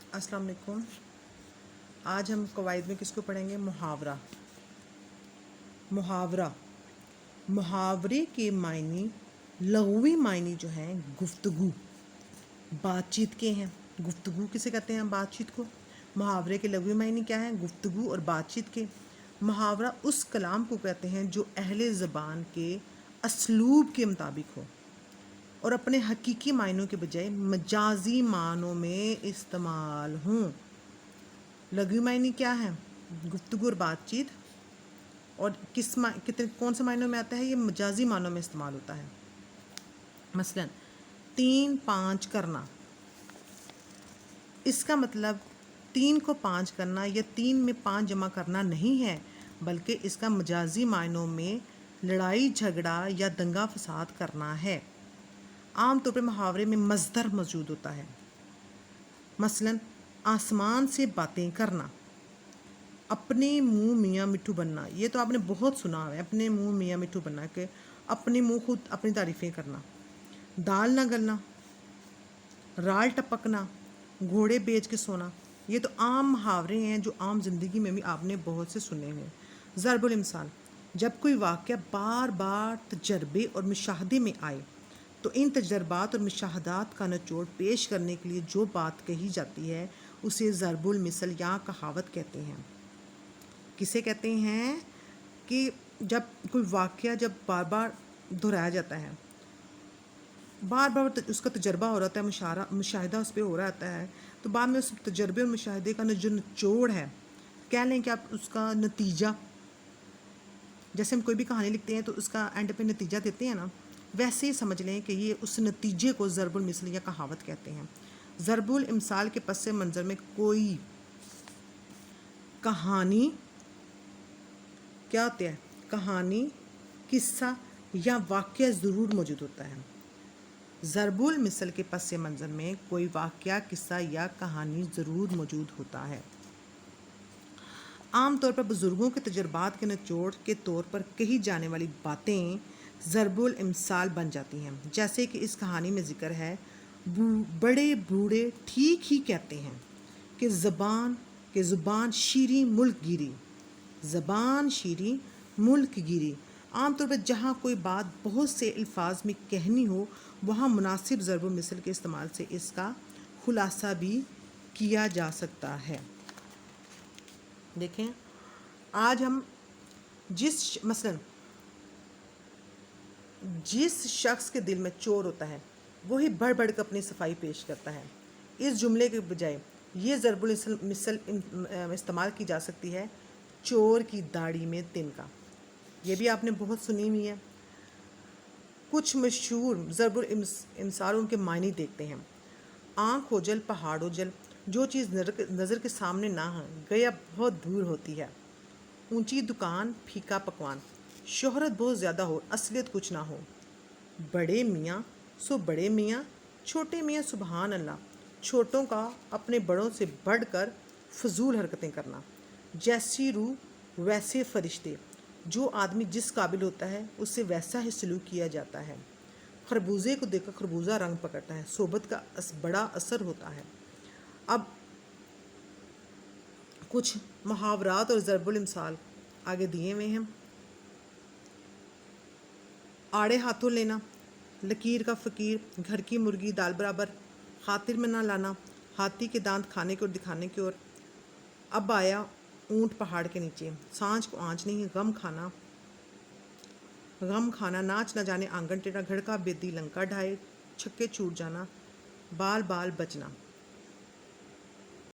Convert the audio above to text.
अस्सलाम वालेकुम। आज हम कवायद में किसको पढ़ेंगे? मुहावरा। मुहावरा मुहावरे के मायने, लग़वी मायने जो हैं गुफ्तगू, बातचीत के हैं। गुफ्तगू किसे कहते हैं? बातचीत को। मुहावरे के लग़वी मायने क्या हैं? गुफ्तगू और बातचीत के। मुहावरा उस कलाम को कहते हैं जो अहले ज़बान के असलूब के मुताबिक हो और अपने हकीकी मायनों के बजाय मजाजी मानों में इस्तेमाल हों। लघु मायने क्या है? गुफ्तगू और बातचीत। और कितने कौन से मायनों में आता है? ये मजाजी मानों में इस्तेमाल होता है। मसलन 3 5 करना, इसका मतलब 3 को 5 करना या 3 में 5 जमा करना नहीं है, बल्कि इसका मजाजी मायनों में लड़ाई झगड़ा या दंगा फसाद करना है। आम तौर पर मुहावरे में मज़दर मौजूद होता है। मसलन आसमान से बातें करना, अपने मुंह मियाँ मिट्ठू बनना। ये तो आपने बहुत सुना है, अपने मुंह मियाँ मिट्ठू बनना, कि अपने मुंह खुद अपनी तारीफ़ें करना। दाल ना गलना, राल टपकना, घोड़े बेच के सोना। ये तो आम मुहावरे हैं जो आम ज़िंदगी में भी आपने बहुत से सुने हैं। ज़रबुल इमसाल, जब कोई वाक़या बार बार तजर्बे और मुशाहदे में आए तो इन तजर्बात और मुशाहदात का निचोड़ पेश करने के लिए जो बात कही जाती है उसे ज़रबुल मिसल या कहावत कहते हैं। किसे कहते हैं? कि जब कोई वाक़या जब बार बार दोहराया जाता है, बार बार उसका तजर्बा हो रहा है, मुशाहिदा उस पर हो रहा होता है, तो बाद में उस तजर्बे और मुशाहिदे का जो निचोड़ है, कह लें कि आप उसका नतीजा, जैसे हम कोई भी कहानी लिखते हैं तो उसका एंड पे नतीजा देते हैं ना, वैसे ही समझ लें कि ये उस नतीजे को ज़रबुल मिसल या कहावत कहते हैं। ज़रबुल इमसाल के पस मंज़र में कोई कहानी क्या होती है? कहानी, किस्सा या वाक़या ज़रूर मौजूद होता है। ज़रबुल मिसल के पस मंज़र में कोई वाक़या, किस्सा या कहानी ज़रूर मौजूद होता है। आम तौर पर बुज़ुर्गों के तजर्बात के निचोड़ के तौर पर कही जाने वाली बातें ज़रबुल इमसाल बन जाती हैं। जैसे कि इस कहानी में ज़िक्र है, बड़े बूढ़े ठीक ही कहते हैं कि ज़ुबान शीरी मुल्क गिरी, ज़बान शीरी मुल्क गिरी। आम तौर पर जहाँ कोई बात बहुत से अल्फाज में कहनी हो, वहाँ मुनासिब ज़रबुल मिसल के इस्तेमाल से इसका खुलासा भी किया जा सकता है। देखें, आज हम मसलन जिस शख्स के दिल में चोर होता है वही बढ़ बढ़ कर अपनी सफाई पेश करता है। इस जुमले के बजाय ये ज़रबुल मिसल इस्तेमाल की जा सकती है, चोर की दाढ़ी में तिनका। ये भी आपने बहुत सुनी हुई है। कुछ मशहूर ज़रबुल इमसालों के मायने देखते हैं। आँख हो जल पहाड़ हो जल, जो चीज़ नज़र के सामने ना हो गया बहुत दूर होती है। ऊंची दुकान फीका पकवान, शोहरत बहुत ज़्यादा हो असलियत कुछ ना हो। बड़े मियाँ सो बड़े मियाँ, छोटे मियाँ सुबहान अल्लाह, छोटों का अपने बड़ों से बढ़कर फजूल हरकतें करना। जैसी रूह वैसे फरिश्ते, जो आदमी जिस काबिल होता है उससे वैसा ही सलूक किया जाता है। खरबूजे को देखकर खरबूजा रंग पकड़ता है, सोबत का बड़ा असर होता है। अब कुछ मुहावरात और ज़रबुल इमसाल आगे दिए हुए हैं। आड़े हाथों लेना, लकीर का फ़कीर, घर की मुर्गी दाल बराबर, खातिर में ना लाना, हाथी के दांत खाने की ओर दिखाने की ओर। अब आया ऊंट पहाड़ के नीचे, सांझ को आँच नहीं गम खाना, नाच न जाने आंगन टेढ़ा, घड़ का बेदी लंका ढाए, छक्के छूट जाना, बाल बाल बचना।